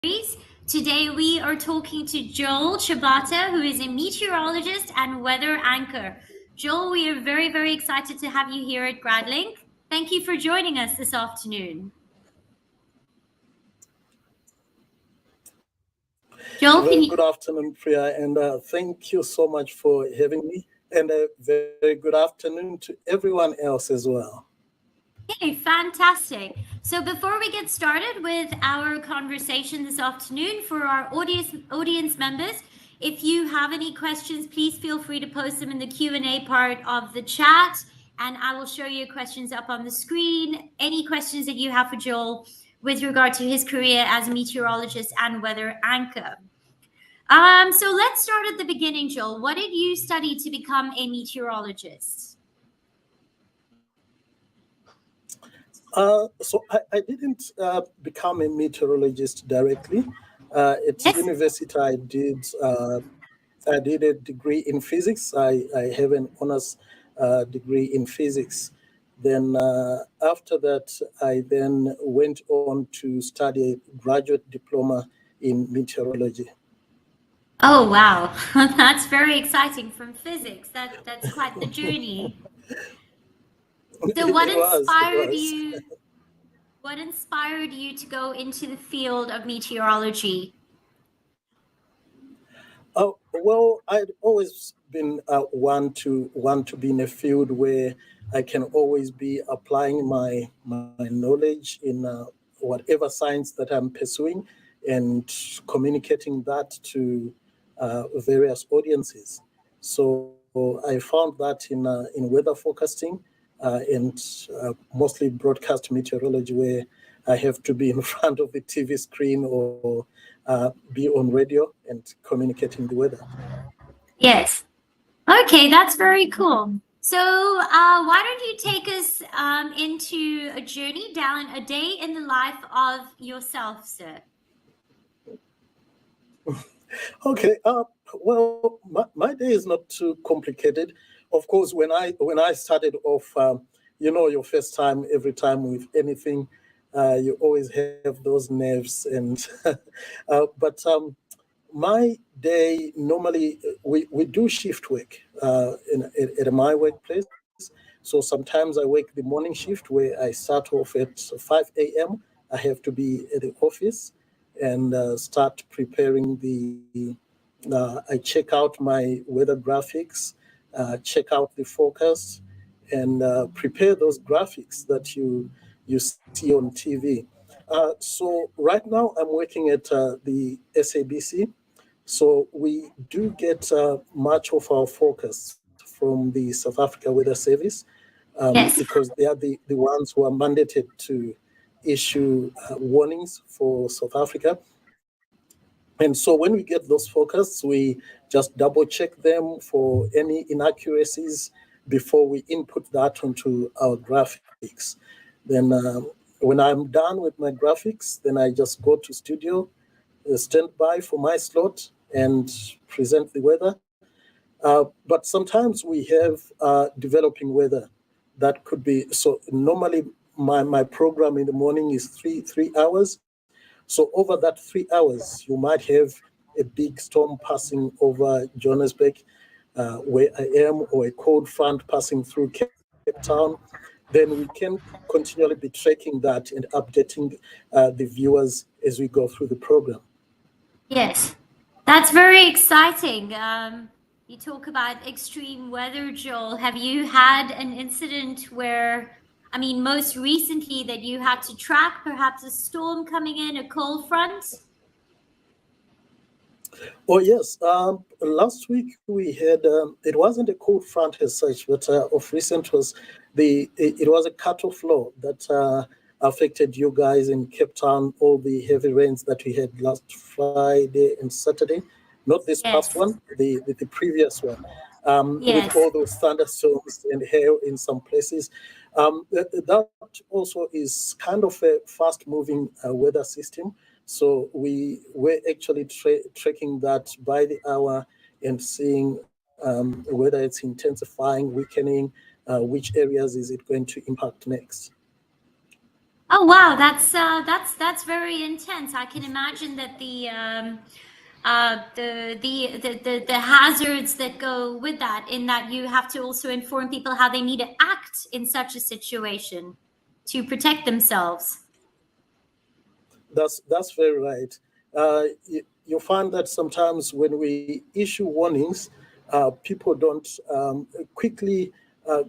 Series. Today we are talking to Joel Chabata, who is a meteorologist and weather anchor. Joel, we are very, very excited to have you here at Gradlinc. Thank you for joining us this afternoon. Joel, Well, can good you? afternoon, Priya, and thank you so much for having me. And a very good afternoon to everyone else as well. Okay, fantastic. So before we get started with our conversation this afternoon, for our audience members, if you have any questions, please feel free to post them in the Q&A part of the chat, and I will show you questions up on the screen. Any questions that you have for Joel with regard to his career as a meteorologist and weather anchor. So let's start at the beginning, Joel. What did you study to become a meteorologist? I didn't become a meteorologist directly. At Yes. university, I did a degree in physics. I have an honors degree in physics. Then after that, I then went on to study a graduate diploma in meteorology. Oh wow, that's very exciting from physics. That's quite the journey. So what It was, it inspired was. you? What inspired you to go into the field of meteorology? Well, I'd always been want to be in a field where I can always be applying my knowledge in whatever science that I'm pursuing and communicating that to various audiences. So I found that in weather forecasting and mostly broadcast meteorology, where I have to be in front of the TV screen or be on radio and communicating the weather. Yes. Okay, that's very cool. So why don't you take us into a journey down a day in the life of yourself, sir? Okay. Well, my day is not too complicated. Of course, when I started off, your first time, every time with anything, you always have those nerves, and but my day normally we do shift work at my workplace. So sometimes I work the morning shift where I start off at 5 a.m. I have to be at the office and start preparing I check out my weather graphics, check out the forecast, and prepare those graphics that you see on TV. So right now I'm working at the SABC. So we do get much of our forecasts from the South Africa Weather Service Yes. because they are the ones who are mandated to issue warnings for South Africa. And so when we get those forecasts, we just double check them for any inaccuracies before we input that onto our graphics. Then when I'm done with my graphics, then I just go to studio, stand by for my slot and present the weather. But sometimes we have developing weather that could be so. Normally, my program in the morning is three hours. So over that 3 hours, you might have a big storm passing over Johannesburg, where I am, or a cold front passing through Cape Town. Then we can continually be tracking that and updating the viewers as we go through the program. Yes, that's very exciting. You talk about extreme weather, Joel. Have you had an incident where, I mean, most recently that you had to track perhaps a storm coming in, a cold front? Oh yes, last week we had it wasn't a cold front as such, but of recent was it was a cut-off law that affected you guys in Cape Town. All the heavy rains that we had last Friday and Saturday, not this past Yes. one, the previous one, with Yes. all those thunderstorms and hail in some places. That also is kind of a fast-moving weather system, so we were actually tracking that by the hour and seeing whether it's intensifying, weakening, which areas is it going to impact next. Oh wow, that's very intense. I can imagine that the hazards that go with that, in that you have to also inform people how they need to act in such a situation to protect themselves. That's very right. You find that sometimes when we issue warnings, people don't quickly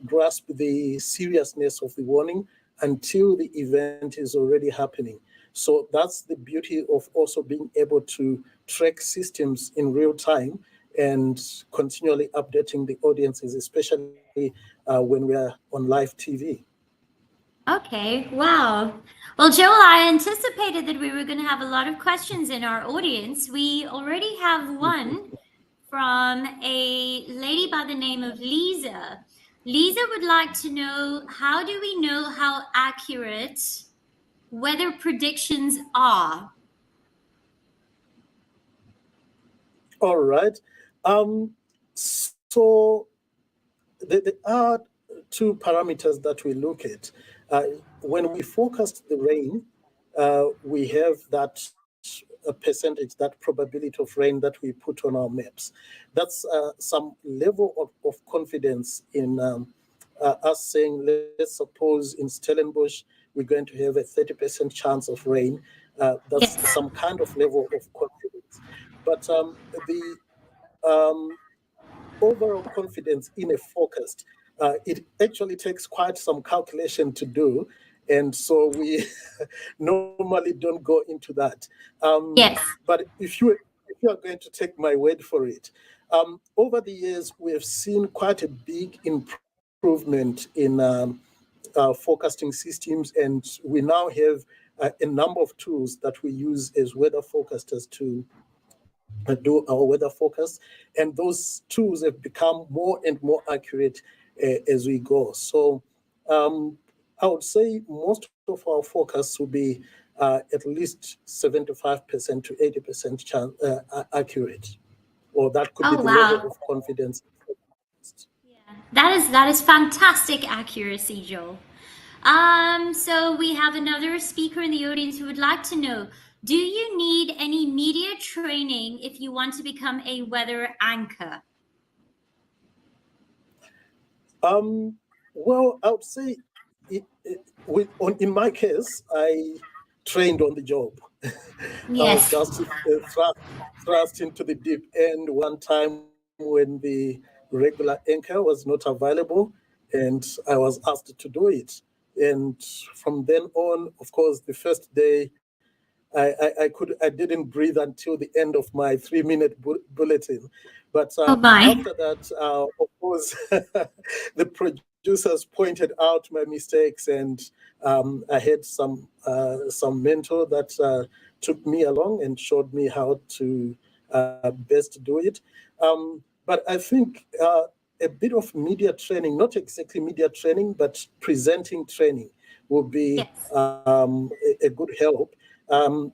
grasp the seriousness of the warning until the event is already happening. So that's the beauty of also being able to track systems in real time and continually updating the audiences, especially when we are on live TV. Okay, wow. Well, Joel, I anticipated that we were going to have a lot of questions in our audience. We already have one from a lady by the name of Lisa. Lisa would like to know, how do we know how accurate weather predictions are? All right. So there are two parameters that we look at. Uh, when we forecast the rain, we have that percentage, that probability of rain that we put on our maps. That's some level of confidence in us saying, let's suppose in Stellenbosch, we're going to have a 30% chance of rain. That's Yes. some kind of level of confidence. But the overall confidence in a forecast, it actually takes quite some calculation to do. And so we normally don't go into that. Yes. But if you are going to take my word for it, over the years, we have seen quite a big improvement in forecasting systems. And we now have a number of tools that we use as weather forecasters to do our weather forecast, and those tools have become more and more accurate as we go. So I would say most of our forecasts will be at least 75% to 80% accurate, or that could be Oh, the level wow. of confidence. Yeah. That is fantastic accuracy, Joel. So we have another speaker in the audience who would like to know, do you need any media training if you want to become a weather anchor? Well, I would say in my case, I trained on the job. I was Yes. just thrust into the deep end one time when the regular anchor was not available, and I was asked to do it. And from then on, of course, the first day I didn't breathe until the end of my 3 minute bulletin. But Oh my. after that, of course, the producers pointed out my mistakes, and I had some mentor that took me along and showed me how to best do it. But I think a bit of media training, not exactly media training, but presenting training, will be Yes. a good help.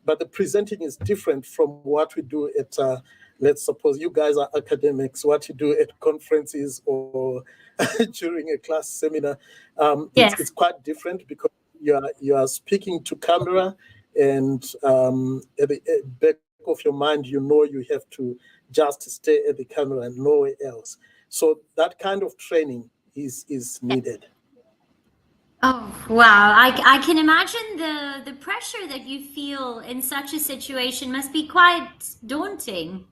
But the presenting is different from what we do at, let's suppose you guys are academics, what you do at conferences or during a class seminar. It's Yes. quite different because you are speaking to camera, and at the back of your mind, you know you have to just stay at the camera and nowhere else. So that kind of training is Yes. needed. Oh wow. I can imagine the pressure that you feel in such a situation must be quite daunting.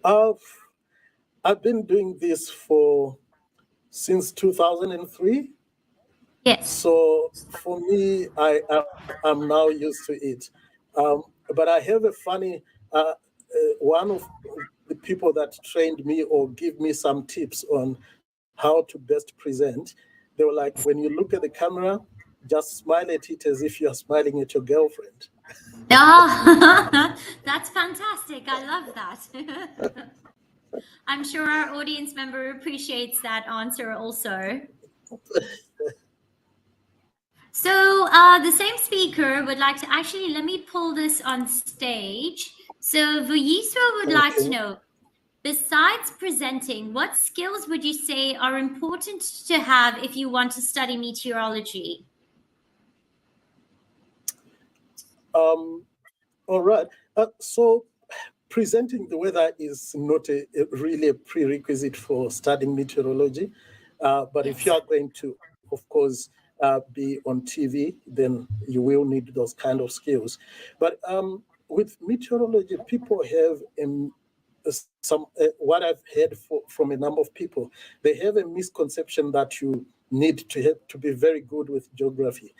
Uh, I've been doing this for since 2003. Yes. So for me, I'm now used to it. But I have a funny one of the people that trained me or give me some tips on how to best present. They were like, when you look at the camera, just smile at it as if you are smiling at your girlfriend. Oh, that's fantastic. I love that. I'm sure our audience member appreciates that answer also. So the same speaker would like to actually, let me pull this on stage. So Vuyiswa would like to Okay. know, besides presenting, what skills would you say are important to have if you want to study meteorology? Um, all right. So presenting the weather is not really a prerequisite for studying meteorology. But if you Yes. are going to, of course, be on TV, then you will need those kind of skills. But with meteorology, people have what I've heard from a number of people, they have a misconception that you need to have to be very good with geography.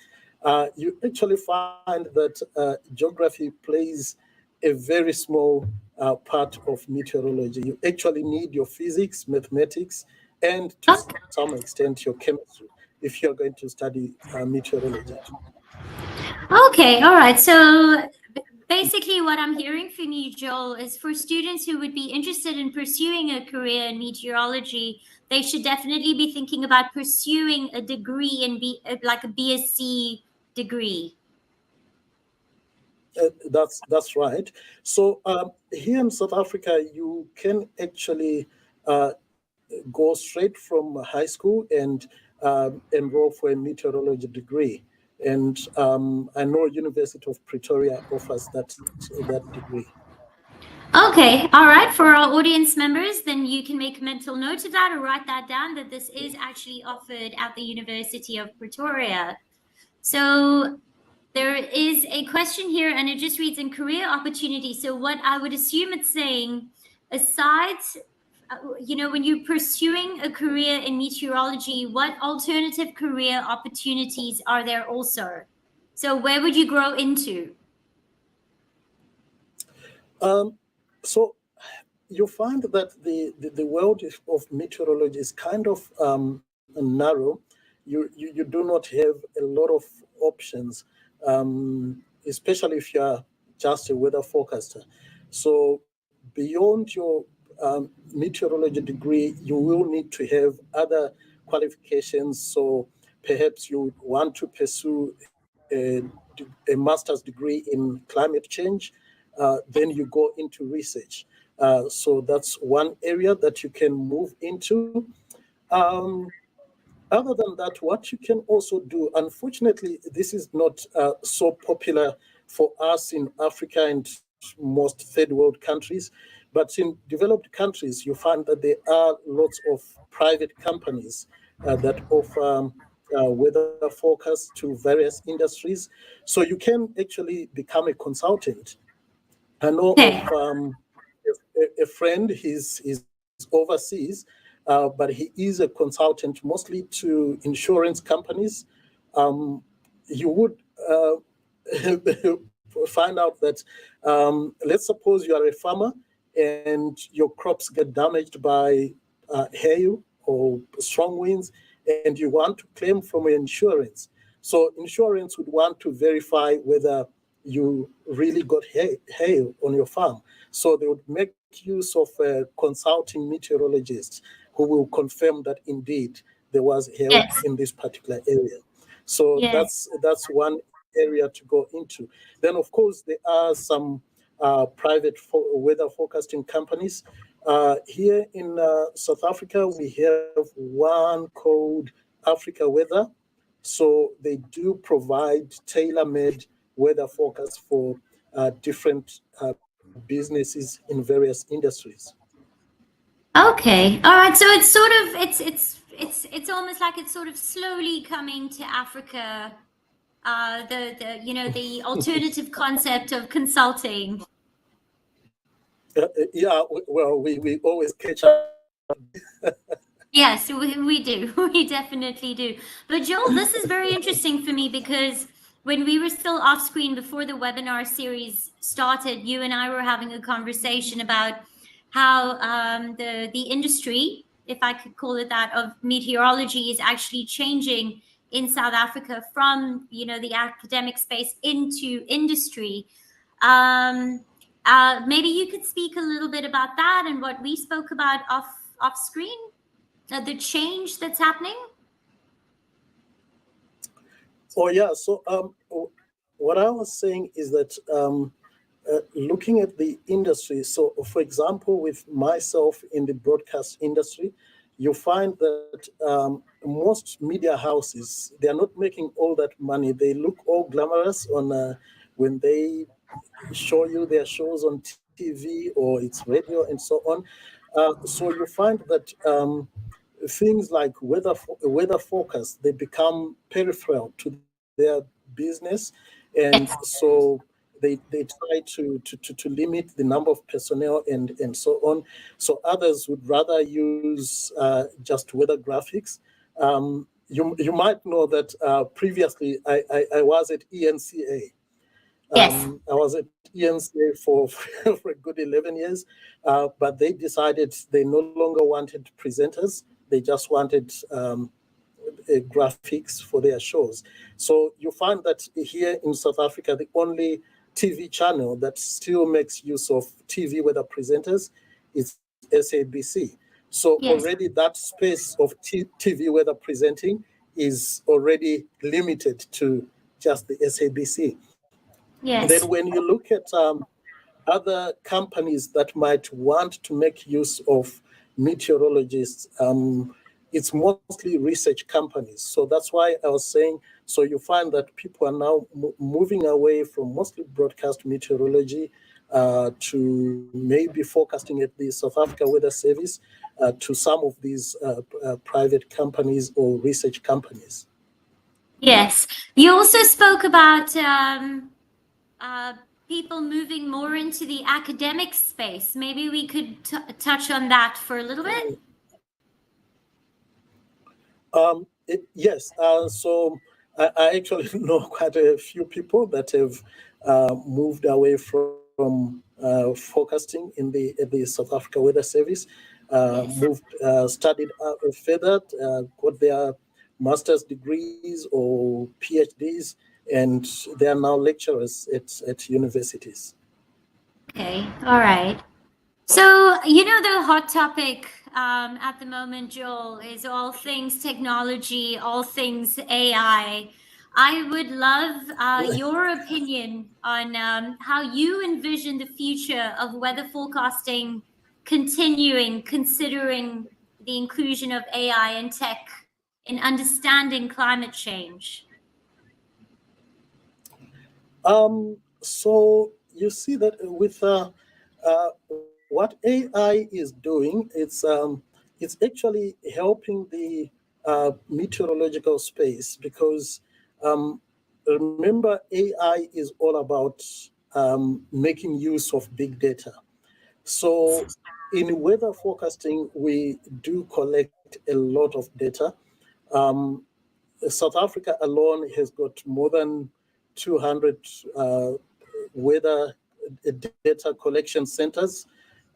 You actually find that geography plays a very small part of meteorology. You actually need your physics, mathematics, and to Okay. some extent your chemistry if you're going to study meteorology. Okay. All right. So basically, what I'm hearing from you, Joel, is for students who would be interested in pursuing a career in meteorology, they should definitely be thinking about pursuing a degree in like a BSc degree. That's right. So here in South Africa, you can actually uh, go straight from high school and enroll for a meteorology degree. And I know University of Pretoria offers that degree. Okay, all right. For our audience members, then you can make a mental note of that or write that down that this is actually offered at the University of Pretoria. So there is a question here, and it just reads in career opportunity. So, what I would assume it's saying, aside, when you're pursuing a career in meteorology, what alternative career opportunities are there also? So, where would you grow into? Um, so you find that the world of meteorology is kind of narrow. You do not have a lot of options, especially if you are just a weather forecaster. So beyond your meteorology degree, you will need to have other qualifications. So perhaps you want to pursue a master's degree in climate change, then you go into research. So that's one area that you can move into. Um, Other than that, what you can also do, unfortunately, this is not so popular for us in Africa and most third world countries, but in developed countries, you find that there are lots of private companies that offer weather forecasts to various industries. So you can actually become a consultant. I know of Okay. a friend, he's overseas, but he is a consultant mostly to insurance companies. Um, you would find out that, let's suppose you are a farmer and your crops get damaged by hail or strong winds, and you want to claim from your insurance. So insurance would want to verify whether you really got hail on your farm. So they would make use of consulting meteorologists who will confirm that indeed there was hail Yes. in this particular area. So Yes. that's one area to go into. Then, of course, there are some private weather forecasting companies. Here in South Africa, we have one called Africa Weather. So they do provide tailor-made weather forecasts for different businesses in various industries. Okay. All right. So it's sort of it's almost like it's sort of slowly coming to Africa. The alternative concept of consulting. Yeah, well, we always catch up. Yes, we do. We definitely do. But Joel, this is very interesting for me because when we were still off screen before the webinar series started, you and I were having a conversation about how the industry, if I could call it that, of meteorology is actually changing in South Africa from the academic space into industry. Um, Maybe you could speak a little bit about that and what we spoke about off screen, the change that's happening? Oh yeah. So what I was saying is that looking at the industry. So, for example, with myself in the broadcast industry, you find that most media houses, they are not making all that money. They look all glamorous on when they show you their shows on TV or it's radio and so on. So you find that things like weather forecast, they become peripheral to their business, and Yes. so they try to limit the number of personnel and so on. So others would rather use just weather graphics. You might know that previously I was at ENCA. Yes. I was at ENCA for, for a good 11 years, but they decided they no longer wanted presenters. They just wanted graphics for their shows. So you find that here in South Africa, the only TV channel that still makes use of TV weather presenters is SABC. So Yes. already that space of TV weather presenting is already limited to just the SABC. Then Yes. when you look at other companies that might want to make use of meteorologists, it's mostly research companies. So that's why I was saying, so you find that people are now moving away from mostly broadcast meteorology to maybe forecasting at the South Africa Weather Service to some of these private companies or research companies. Yes. You also spoke about uh, people moving more into the academic space. Maybe we could touch on that for a little bit. Yes. So I actually know quite a few people that have moved away from forecasting in at the South Africa Weather Service, Yes. moved, studied further, got their master's degrees or PhDs, and they are now lecturers at universities. Okay. All right. So, you know, the hot topic at the moment, Joel, is all things technology, all things AI. I would love your opinion on how you envision the future of weather forecasting continuing, considering the inclusion of AI and tech in understanding climate change. So you see that with what AI is doing, it's actually helping the meteorological space because remember AI is all about making use of big data. So in weather forecasting, we do collect a lot of data. Um, South Africa alone has got more than 200 weather data collection centers.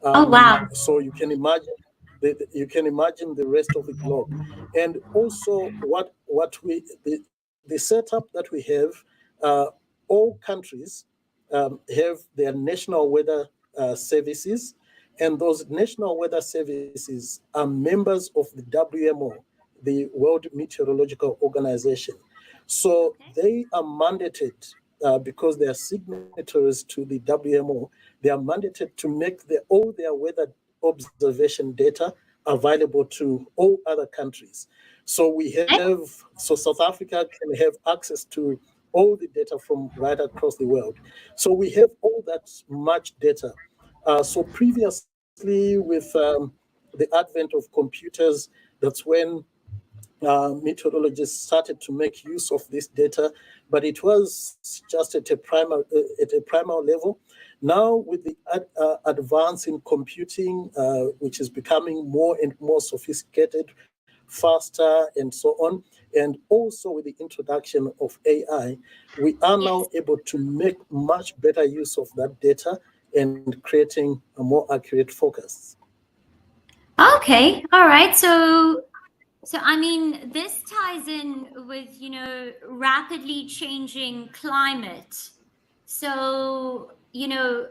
Oh, wow. So you can imagine the rest of the globe, and also what we the setup that we have. All countries have their national weather services, and those national weather services are members of the WMO, the World Meteorological Organization. So Okay. they are mandated because they are signatories to the WMO. They are mandated to make all their weather observation data available to all other countries. So South Africa can have access to all the data from right across the world. So we have all that much data. So previously, with the advent of computers, that's when meteorologists started to make use of this data, but it was just at a primal level. Now, with the advance in computing, which is becoming more and more sophisticated, faster, and so on, and also with the introduction of AI, we are now Yes. able to make much better use of that data and creating a more accurate forecasts. Okay. All right. So, I mean, this ties in with, you know, rapidly changing climate. So, you know,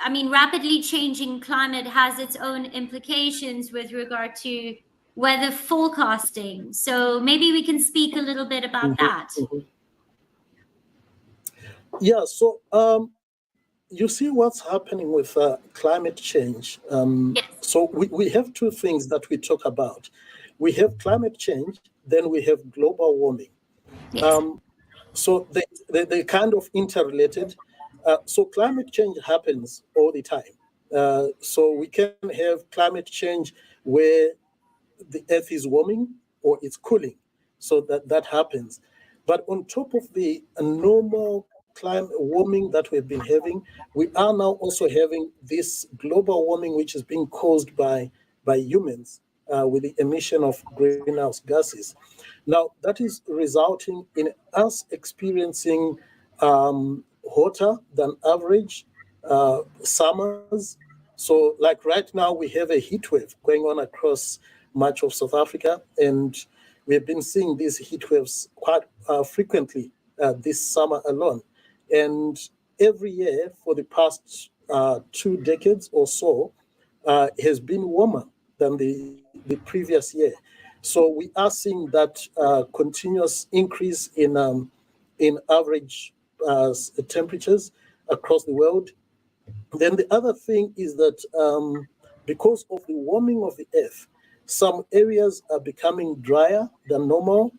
I mean, rapidly changing climate has its own implications with regard to weather forecasting. So maybe we can speak a little bit about Mhm, that. mhm. Yeah, so you see what's happening with climate change. Yes. So we have two things that we talk about. We have climate change, then we have global warming. Yes. Um, So they kind of interrelated. So climate change happens all the time. So we can have climate change where the earth is warming or it's cooling. So that happens. But on top of the normal climate warming that we've been having, we are now also having this global warming, which is being caused by humans with the emission of greenhouse gases. Now, that is resulting in us experiencing hotter than average summers. So, like right now, we have a heat wave going on across much of South Africa, and we've been seeing these heat waves quite frequently this summer alone. And every year for the past 2 decades or so has been warmer than the previous year. So we are seeing that continuous increase in average temperatures across the world. Then the other thing is that because of the warming of the earth, some areas are becoming drier than normal,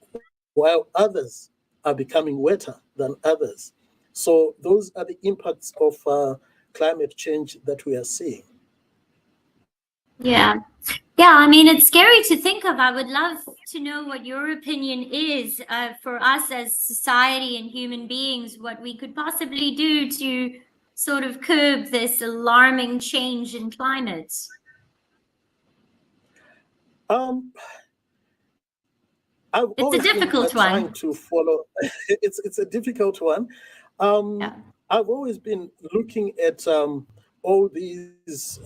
while others are becoming wetter than others. So those are the impacts of climate change that we are seeing. Yeah. Yeah, I mean, it's scary to think of. I would love to know what your opinion is for us as society and human beings, what we could possibly do to sort of curb this alarming change in climate. Um, I've It's a always been difficult trying one. to follow. It's a difficult one. Yeah. I've always been looking at all these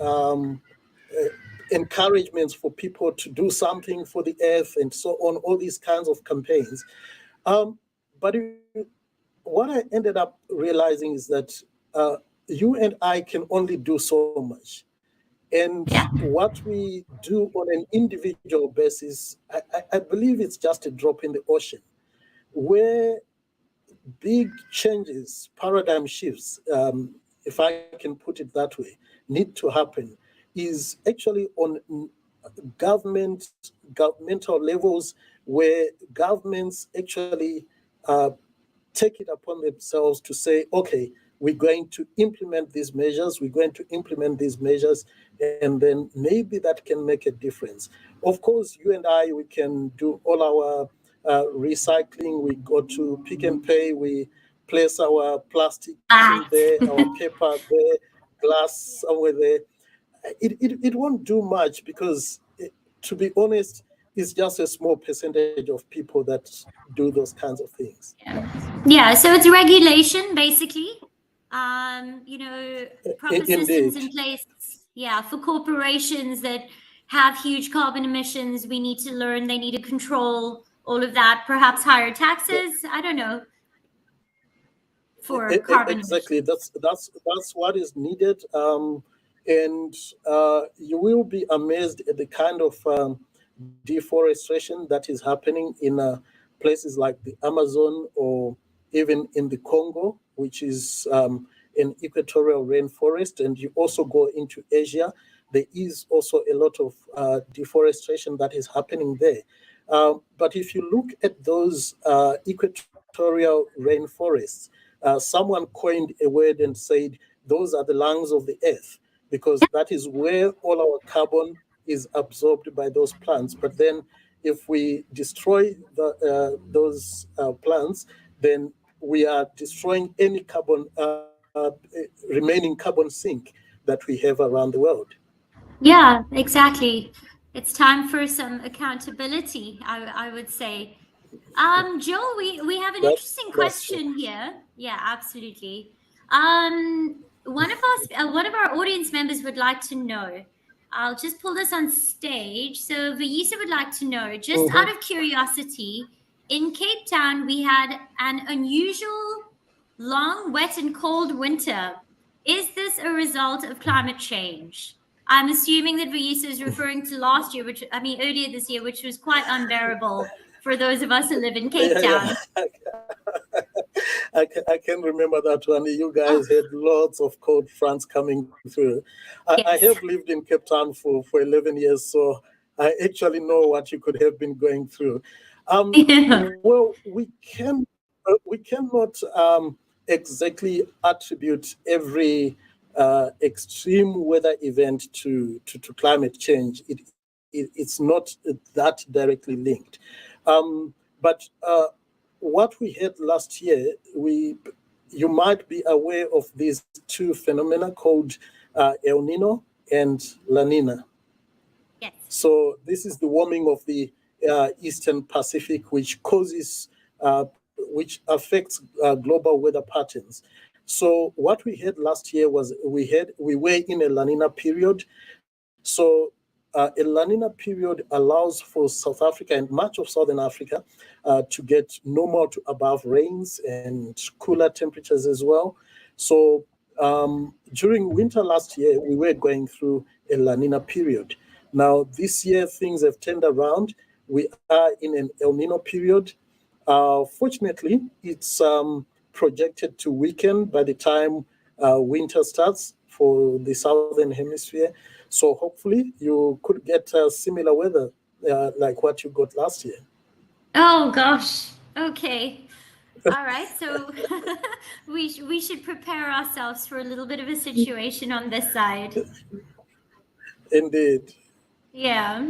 encouragements for people to do something for the earth and so on, all these kinds of campaigns. But what I ended up realizing is that you and I can only do so much. And Yeah. what we do on an individual basis, I believe it's just a drop in the ocean. Where big changes, paradigm shifts, if I can put it that way, need to happen, is actually on governmental levels, where governments actually take it upon themselves to say, okay, we're going to implement these measures, we're going to implement these measures, and then maybe that can make a difference. Of course, you and I, we can do all our recycling, we go to Pick and Pay, we place our plastic in Fact. there, our paper there, glass somewhere there. It won't do much because, to be honest, it's just a small percentage of people that do those kinds of things. Yeah, so it's regulation basically. Proper systems Indeed. in place. Yeah, for corporations that have huge carbon emissions, we need to learn, they need to control all of that, perhaps higher taxes, I don't know, for carbon Exactly. emissions. That's what is needed, and you will be amazed at the kind of deforestation that is happening in places like the Amazon or even in the Congo, which is an equatorial rainforest. And you also go into Asia, there is also a lot of deforestation that is happening there. But if you look at those equatorial rainforests, someone coined a word and said, those are the lungs of the earth, because that is where all our carbon is absorbed by those plants. But then, if we destroy those plants, then we are destroying any carbon, remaining carbon sink that we have around the world. Yeah, exactly. It's time for some accountability, I would say. Joel, we have an interesting That's true. question here. Yeah, absolutely. One of our audience members would like to know. I'll just pull this on stage. So Vayisa would like to know, just Mhm. out of curiosity, in Cape Town we had an unusual, long, wet, and cold winter. Is this a result of climate change? I'm assuming that Vayisa is referring to last year, which I mean earlier this year, which was quite unbearable for those of us who live in Cape Yeah, Town. I can remember that one. You Oh, guys had lots of cold fronts coming through. I have yes. lived in Cape Town for 11 years, so I actually know what you could have been going through. Yeah. Well, we can. we cannot exactly attribute every extreme weather event to climate change. It's not that directly linked. But what we had last year, you might be aware of these two phenomena called El Nino and La Nina. Yes. So this is the warming of the Eastern Pacific, which affects global weather patterns. So what we had last year was we were in a La Nina period. So a La Nina period allows for South Africa and much of Southern Africa to get normal to above rains and cooler temperatures as well. So during winter last year, we were going through a La Nina period. Now, this year, things have turned around. We are in an El Nino period. Fortunately, it's projected to weaken by the time winter starts for the Southern Hemisphere. So hopefully you could get similar weather like what you got last year. Oh gosh. Okay. All right. So we should prepare ourselves for a little bit of a situation on this side. Indeed. Yeah.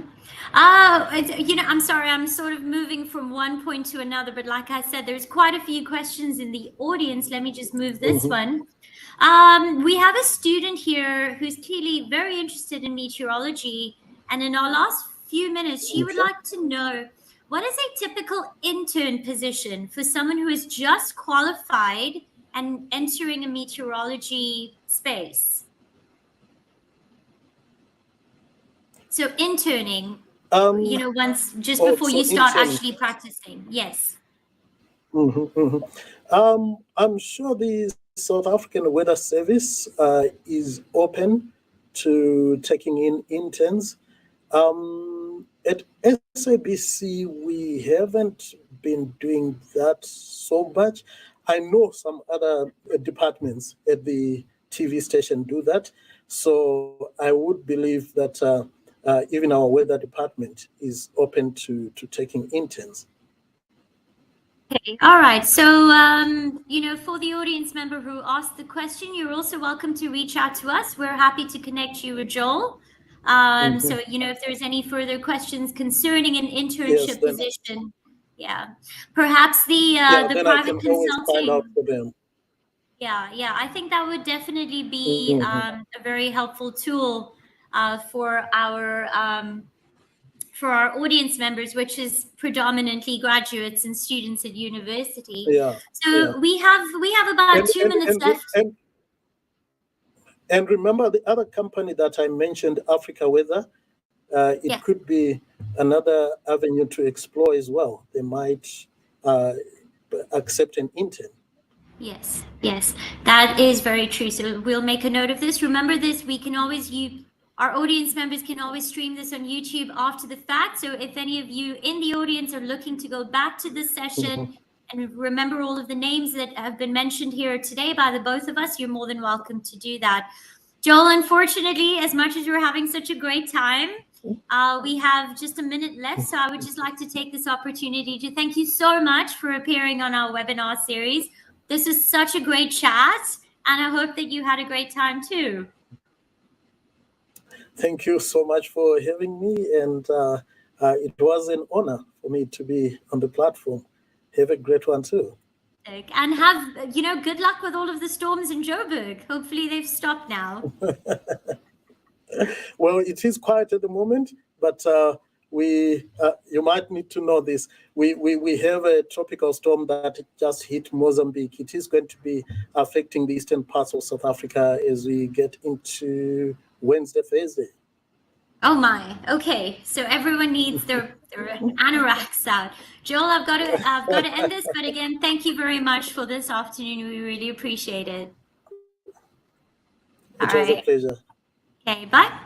I'm sorry, I'm sort of moving from one point to another, but like I said, there's quite a few questions in the audience. Let me just move this one. We have a student here who's clearly very interested in meteorology, and in our last few minutes, she would like to know, what is a typical intern position for someone who is just qualified and entering a meteorology space? So interning, once just before you start interning. actually practicing. Yes. I'm sure the South African Weather Service is open to taking in interns. At SABC, we haven't been doing that so much. I know some other departments at the TV station do that. So I would believe that even our weather department is open to taking interns. Okay. All right. So, for the audience member who asked the question, you're also welcome to reach out to us. We're happy to connect you with Joel. So, if there's any further questions concerning an internship position, perhaps the then private I can always find out consulting. for them. Yeah, I think that would definitely be a very helpful tool for our audience members, which is predominantly graduates and students at university. So we have about 2 minutes left. And remember the other company that I mentioned, Africa Weather, it could be another avenue to explore as well. They might accept an intern. Yes, that is very true. So we'll make a note of this. Remember this, we can always our audience members can always stream this on YouTube after the fact. So if any of you in the audience are looking to go back to this session and remember all of the names that have been mentioned here today by the both of us, you're more than welcome to do that. Joel, unfortunately, as much as we're having such a great time, we have just a minute left. So I would just like to take this opportunity to thank you so much for appearing on our webinar series. This is such a great chat, and I hope that you had a great time too. Thank you so much for having me, and it was an honor for me to be on the platform. Have a great one too. And have, good luck with all of the storms in Joburg. Hopefully they've stopped now. Well, it is quiet at the moment, but you might need to know this. We have a tropical storm that just hit Mozambique. It is going to be affecting the eastern parts of South Africa as we get into Wednesday, Thursday. Oh my. Okay. So everyone needs their anoraks out. Joel, I've got to end this, but again, thank you very much for this afternoon. We really appreciate it. It was a pleasure. Okay, bye.